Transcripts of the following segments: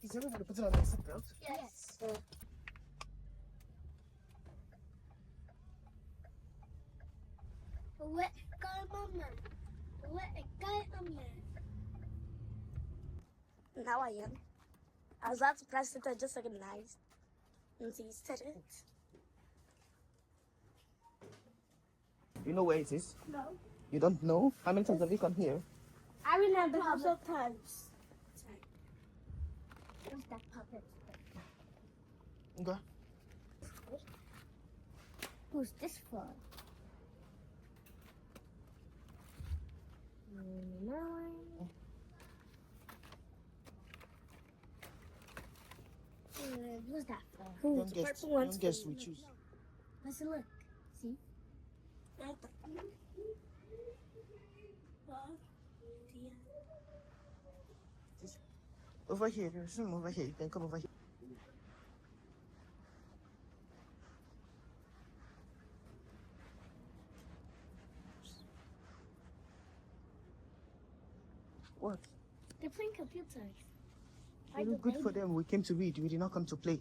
Is everybody putting on their seatbelt? Yes. Let go, Mama. Let go, Mama. Now I am. I was about to press it, I just recognized. And so you said it. You know where it is? No. You don't know? How many times have you come here? I remember how sometimes. Where's that puppet? Okay. Who's this for? Who's that for? Young guests. Young guests we choose. Let's look. See? Over here. There's some over here. You can come over here. What? They're playing computers. Very good for them. We came to read. We did not come to play.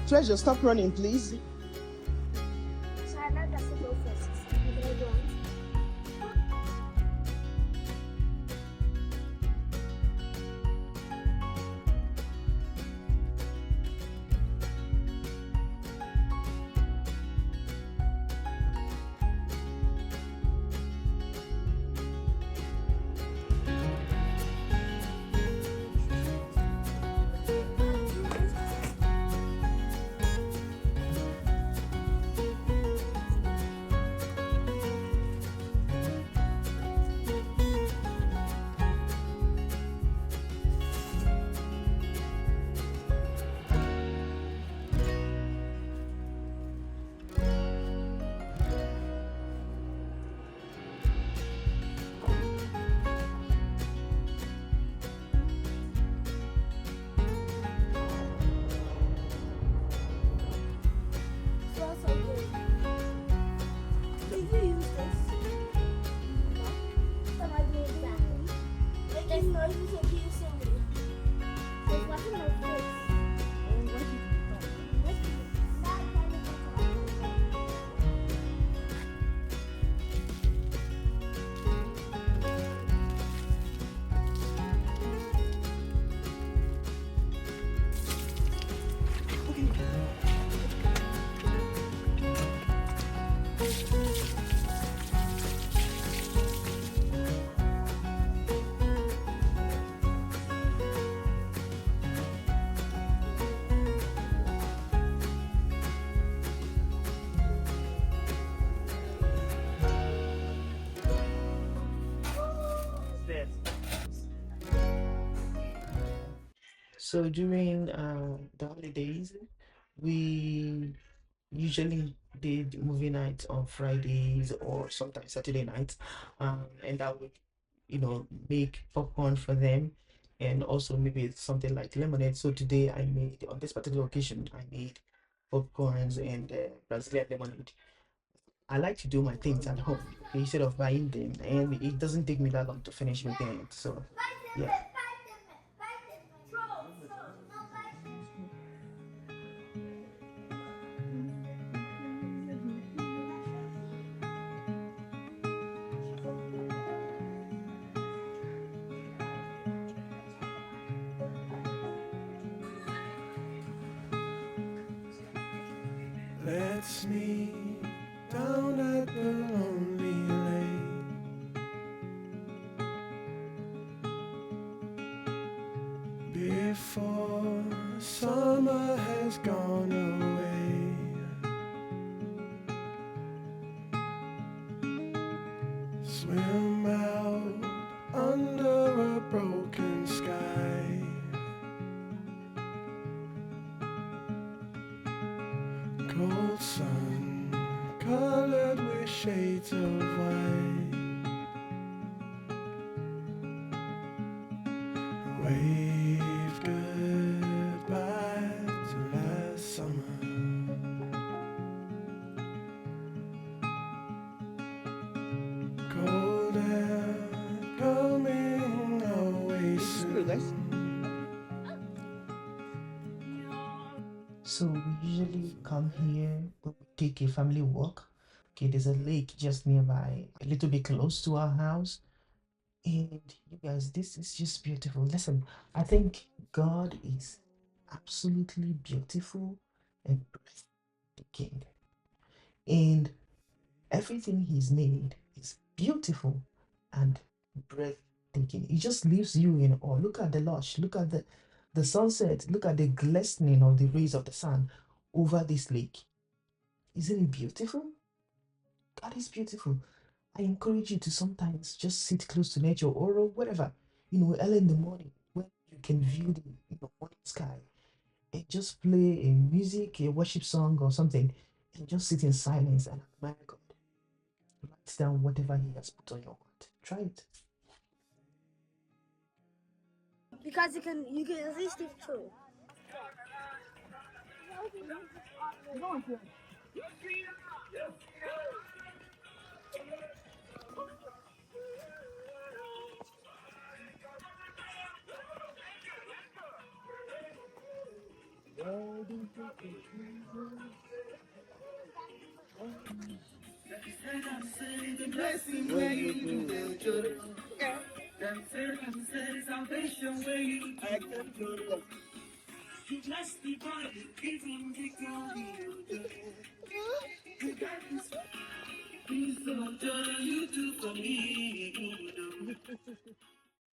Treasure, stop running, please. So I know that's the go first. I'm gonna go on. Smells so good. Did you use this? No. Then I do exactly. There's noises of you singing. There's nothing like this. So during the holidays, we usually did movie nights on Fridays or sometimes Saturday nights, and I would, make popcorn for them, and also maybe something like lemonade. So today I made, on this particular occasion, I made popcorns and Brazilian lemonade. I like to do my things at home instead of buying them, and it doesn't take me that long to finish making it. So, yeah. Let's meet down at the lonely lake. before summer has gone away. Swim out under a broken sky. Cold sun colored with shades of white. Wave goodbye to last summer. Cold air coming always soon. So we usually come here, we take a family walk. Okay, there's a lake just nearby, a little bit close to our house. And you guys, this is just beautiful. Listen, I think God is absolutely beautiful and breathtaking. And everything He's made is beautiful and breathtaking. It just leaves you in awe. Look at the lush, look at the sunset, look at the glistening of the rays of the sun over this lake. Isn't it beautiful? God is beautiful. I encourage you to sometimes just sit close to nature or whatever, early in the morning when you can view the morning sky and just play a music, a worship song or something, and just sit in silence and admire God. Write down whatever He has put on your heart. Try it. Because you can resist it too.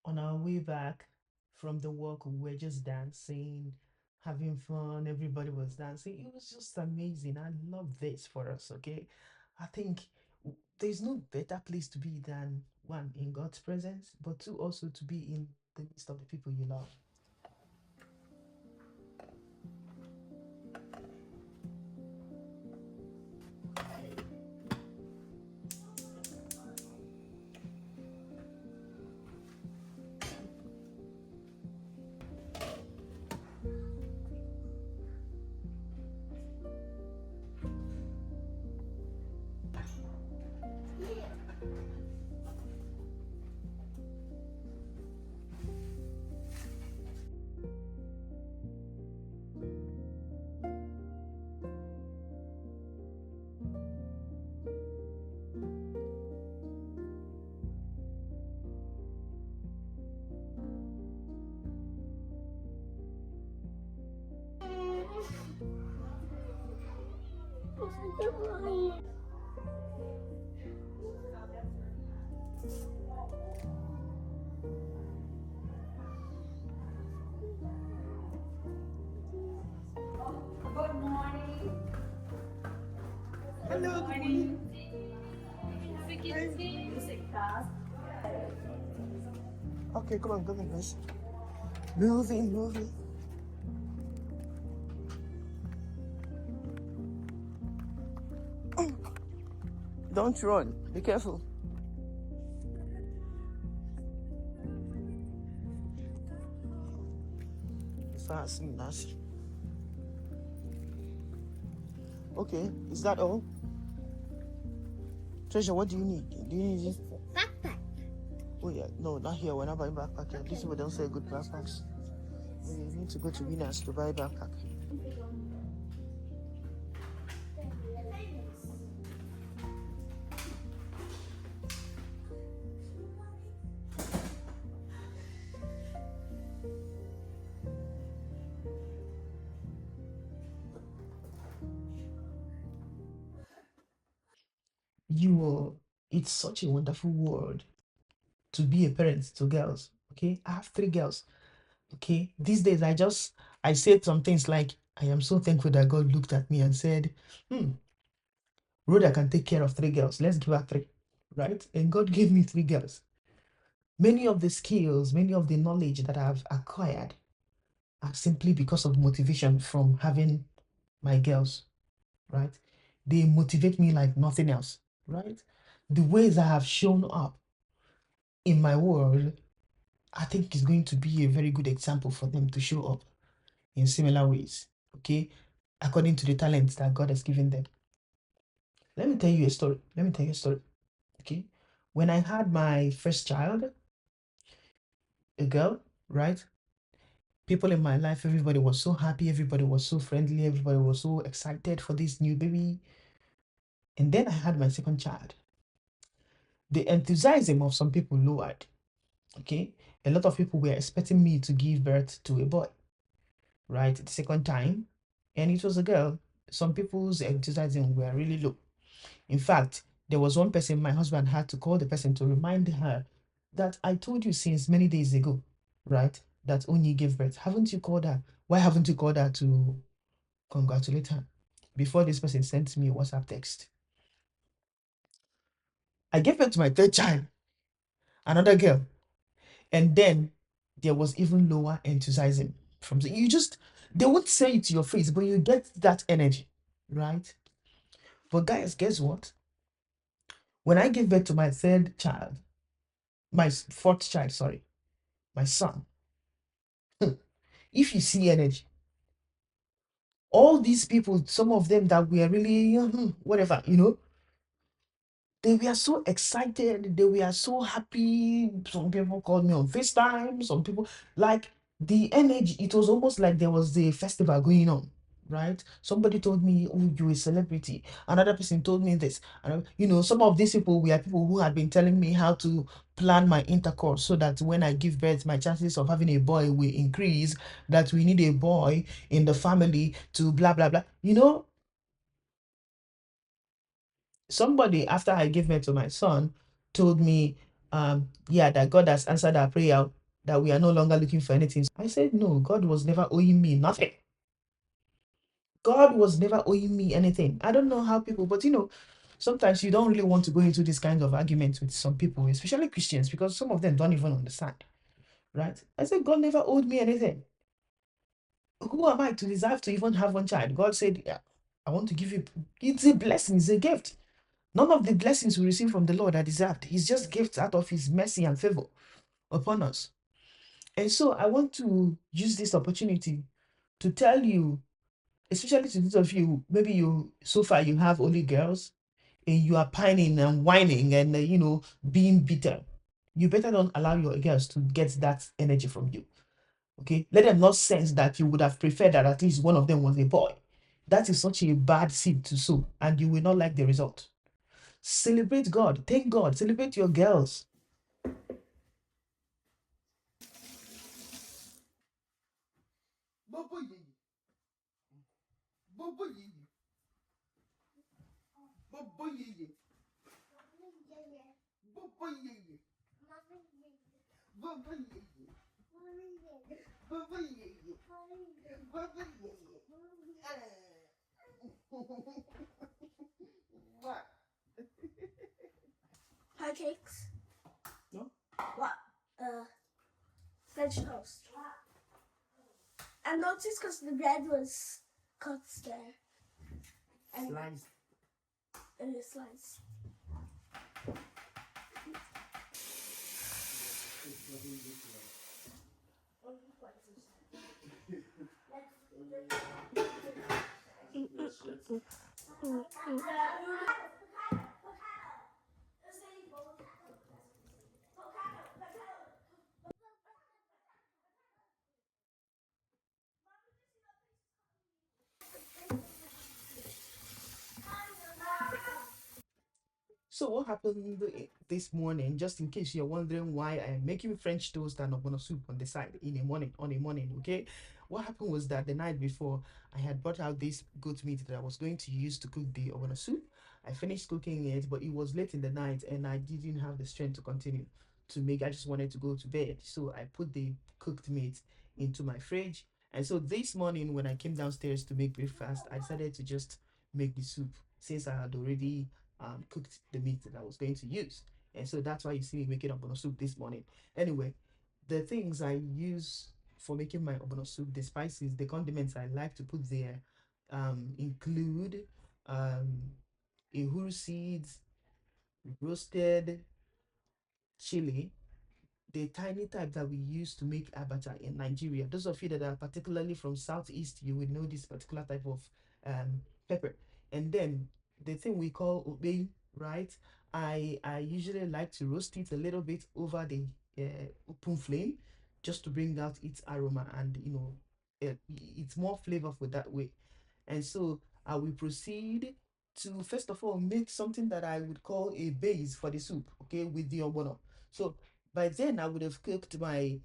On our way back from the walk, we were just dancing, having fun. Everybody was dancing. It was just amazing. I love this for us, okay? I think there's no better place to be than one, in God's presence, but two, also to be in the midst of the people you love. Good morning. Hello, good morning. Okay, come on, guys. Moving, moving. Don't run. Be careful. Fast, fast. Okay, is that all? Treasure, what do you need? Do you need it? Backpack. Oh yeah, no, not here. We're not buying backpack here. These people don't sell good backpacks. We need to go to Winners to buy backpack. It's such a wonderful world to be a parent to girls. Okay, I have three girls. Okay, these days I said some things like, I am so thankful that God looked at me and said, hmm, Rhoda can take care of 3 girls. Let's give her 3, right? And God gave me 3 girls. Many of the skills, many of the knowledge that I've acquired are simply because of motivation from having my girls, right? They motivate me like nothing else, right? The ways I have shown up in my world, I think is going to be a very good example for them to show up in similar ways, okay? According to the talents that God has given them. Let me tell you a story. Let me tell you a story, okay? When I had my first child, a girl, right? People in my life, everybody was so happy, everybody was so friendly, everybody was so excited for this new baby. And then I had my second child. The enthusiasm of some people lowered. Okay. A lot of people were expecting me to give birth to a boy, right? The second time. And it was a girl. Some people's enthusiasm were really low. In fact, there was one person, my husband had to call the person to remind her that I told you since many days ago, right? That Onyi gave birth. Haven't you called her? Why haven't you called her to congratulate her? Before this person sent me a WhatsApp text. I gave birth to my third child, another girl. And then there was even lower enthusiasm from you just they won't say it to your face, but you get that energy, right? But guys, guess what? When I gave birth to my third child, my fourth child, sorry, my son, if you see energy, all these people, some of them that were really whatever, they were so excited, they were so happy. Some people called me on FaceTime, some people like the energy, it was almost like there was a festival going on, right? Somebody told me, oh, you're a celebrity. Another person told me this. And some of these people were people who had been telling me how to plan my intercourse so that when I give birth, my chances of having a boy will increase, that we need a boy in the family to blah blah blah. Somebody after I gave birth to my son told me, yeah, that God has answered our prayer, that we are no longer looking for anything. I said, no, God was never owing me nothing. God was never owing me anything. I don't know how people, but sometimes you don't really want to go into this kind of arguments with some people, especially Christians, because some of them don't even understand, right? I said, God never owed me anything. Who am I to deserve to even have one child? God said, yeah, I want to give you, it's a blessing, it's a gift. None of the blessings we receive from the Lord are deserved. He's just gifts out of His mercy and favor upon us. And so I want to use this opportunity to tell you, especially to those of you, maybe so far you have only girls and you are pining and whining and, being bitter. You better don't allow your girls to get that energy from you. Okay? Let them not sense that you would have preferred that at least one of them was a boy. That is such a bad seed to sow, and you will not like the result. Celebrate God. Thank God. Celebrate your girls. Pancakes. No? What? French toast. I noticed because the bread was cut there and Slice. in a slice. So what happened this morning, just in case you're wondering why I am making French toast and ogbono soup on the side on a morning, okay? What happened was that the night before, I had brought out this goat meat that I was going to use to cook the ogbono soup. I finished cooking it, but it was late in the night and I didn't have the strength to continue. to make. I just wanted to go to bed, so I put the cooked meat into my fridge. And so this morning, when I came downstairs to make breakfast, I decided to just make the soup since I had already cooked the meat that I was going to use. And so that's why you see me making ogbono soup this morning. Anyway, the things I use for making my ogbono soup, the spices, the condiments I like to put there, include um, ehuru seeds, roasted chili, the tiny type that we use to make abacha in Nigeria. Those of you that are particularly from Southeast, you will know this particular type of pepper. And then the thing we call ube, right? I usually like to roast it a little bit over the open flame just to bring out its aroma, and it's more flavorful that way. And so I will proceed to first of all make something that I would call a base for the soup, okay, with the ogbono. So by then I would have cooked my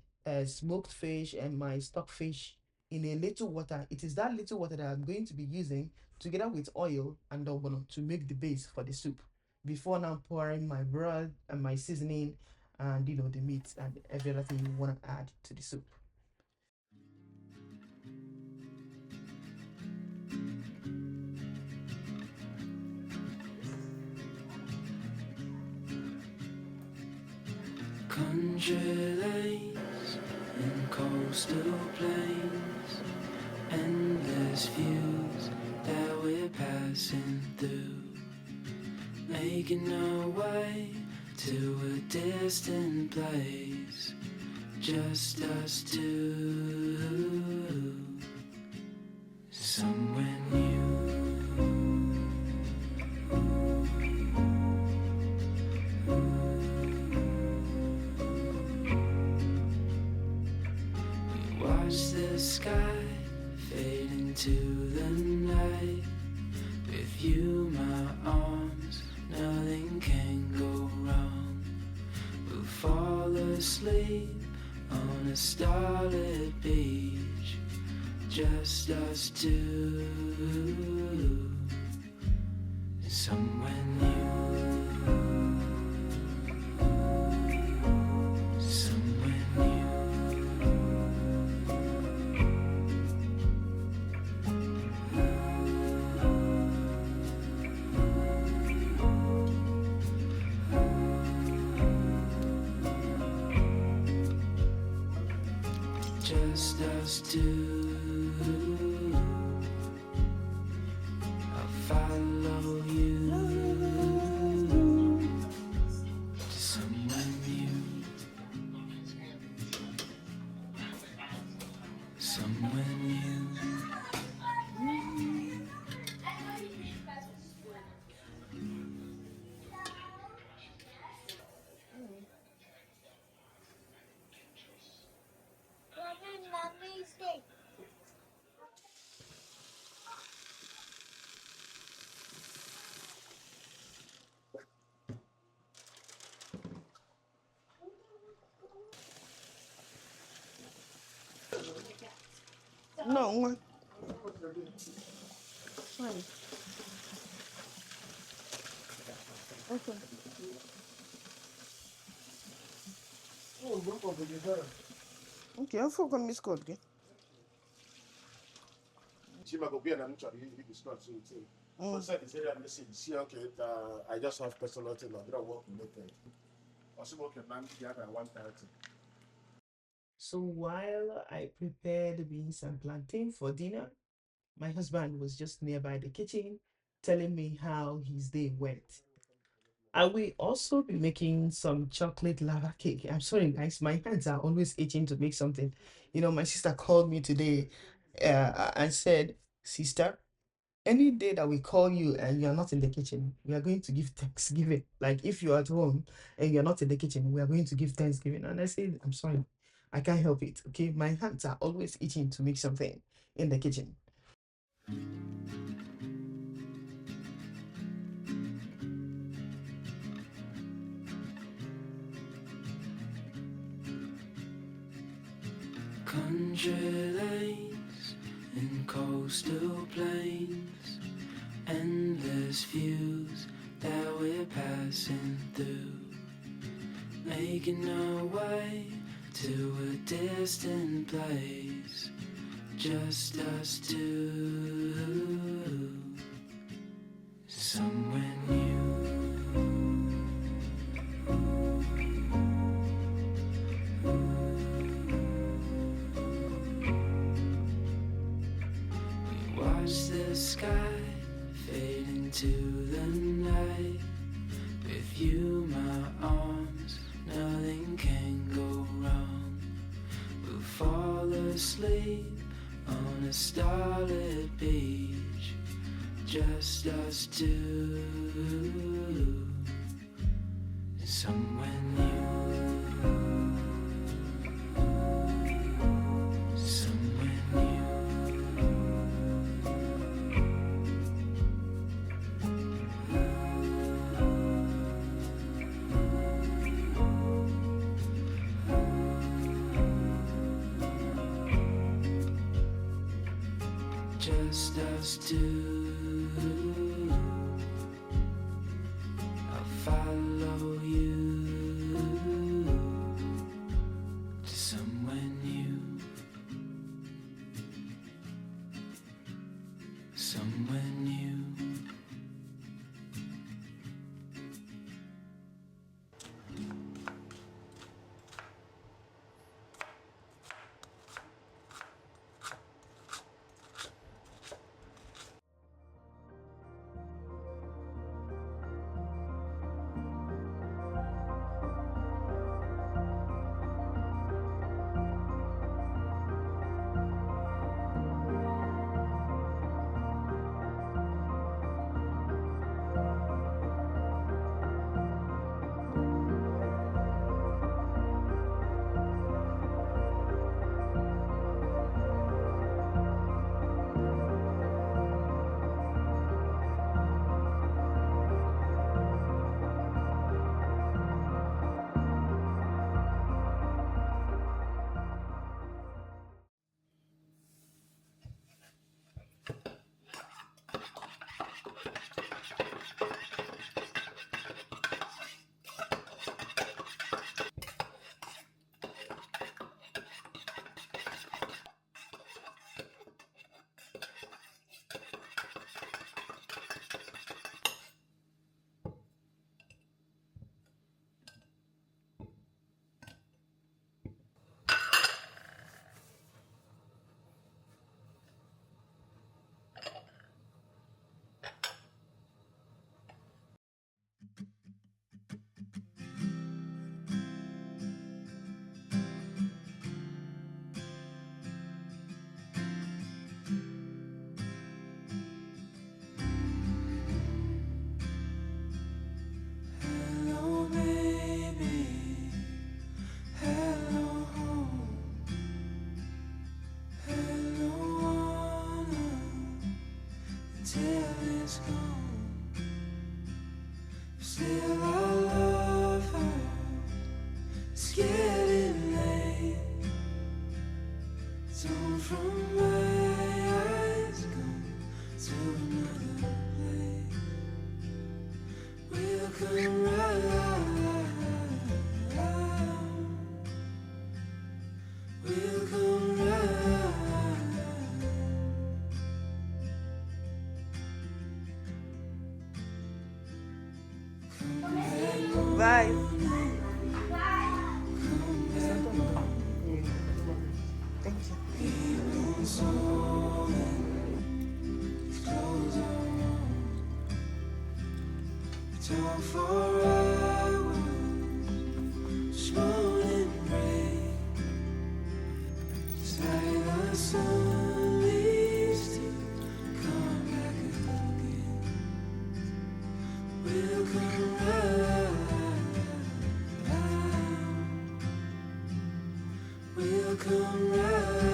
smoked fish and my stock fish in a little water. It is that little water that I'm going to be using together with oil and ogbono to make the base for the soup. Before now pouring my broth and my seasoning and the meat and everything you want to add to the soup. Country lanes and coastal plains, endless views that we're passing through, making our way to a distant place, just us two, somewhere new. Watch the sky fade into the night. With you, my arms, nothing can go wrong. We'll fall asleep on a starlit beach, just us two, somewhere new. Just us two. I'll follow you to somewhere new, somewhere new. No, one. Fine. Okay. Okay, I'm for miss call again. I just have personal thing. I don't work related. So while I prepared beans and plantain for dinner, my husband was just nearby the kitchen telling me how his day went. I will also be making some chocolate lava cake. I'm sorry, guys, my hands are always itching to make something. My sister called me today and said, Sister, any day that we call you and you're not in the kitchen, we are going to give Thanksgiving. Like if you're at home and you're not in the kitchen, we are going to give Thanksgiving. And I said, I'm sorry, I can't help it. Okay, my hands are always itching to make something in the kitchen. Country lanes and coastal plains, endless views that we're passing through, making our way to a distant place, just us two, somewhere new. We watch the sky fade into the night. With you, my arms, nothing can go wrong. We'll fall asleep on a starlit beach, just us two, somewhere new, somewhere new. Just us two. I'll follow you to somewhere new, somewhere new. Hello, baby. Hello, home. Hello, honor. Until it's gone. Still, I love her. It's getting late. Torn from my eyes, gone to another place. We'll come right, we'll come right. Vai. Thank you. Talk for hours, small and gray. It's like the sun leaves to come back again. We'll come right, we'll come right.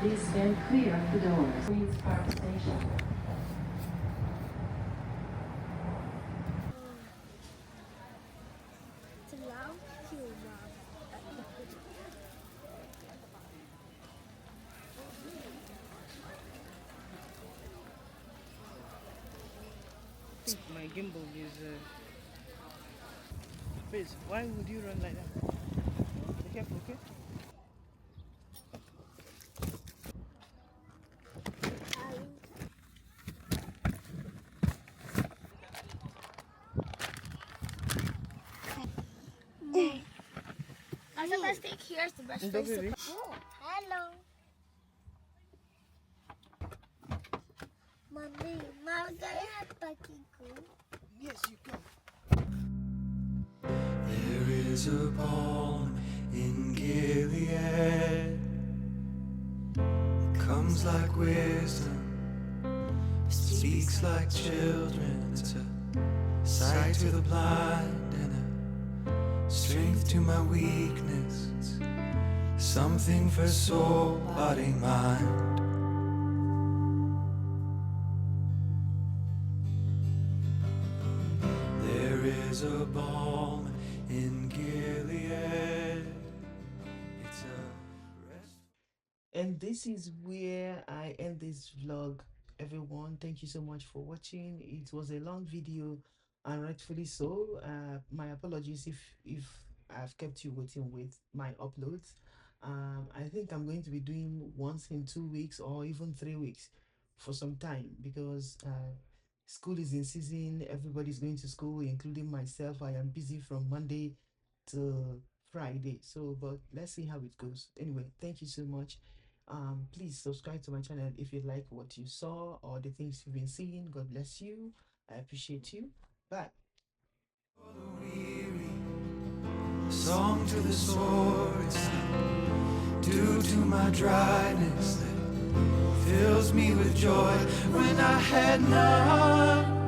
Please stand clear of the doors. Queens Park Station. It's loud too, Mom. I think my gimbal is. Face, why would you run like that? Be careful, okay? I said let's take here's the best place to put. Oh, hello. Mommy, Mom, can I have pancakes? Yes, you can. There is a balm in Gilead. It comes like wisdom, speaks like children. It's a sight to the blind and a strength to my weakness. It's something for soul, body, mind. There is a balm in Gilead. It's a rest. And this is where I end this vlog, everyone. Thank you so much for watching. It was a long video, and rightfully so. My apologies if I've kept you waiting with my uploads. I think I'm going to be doing once in 2 weeks or even 3 weeks for some time, because school is in season. Everybody's going to school, including myself. I am busy from Monday to Friday. So, but let's see how it goes. Anyway, thank you so much. Please subscribe to my channel if you like what you saw or the things you've been seeing. God bless you. I appreciate you. Bye. For the weary, a song to the sore. It's due to my dryness that fills me with joy when I had none.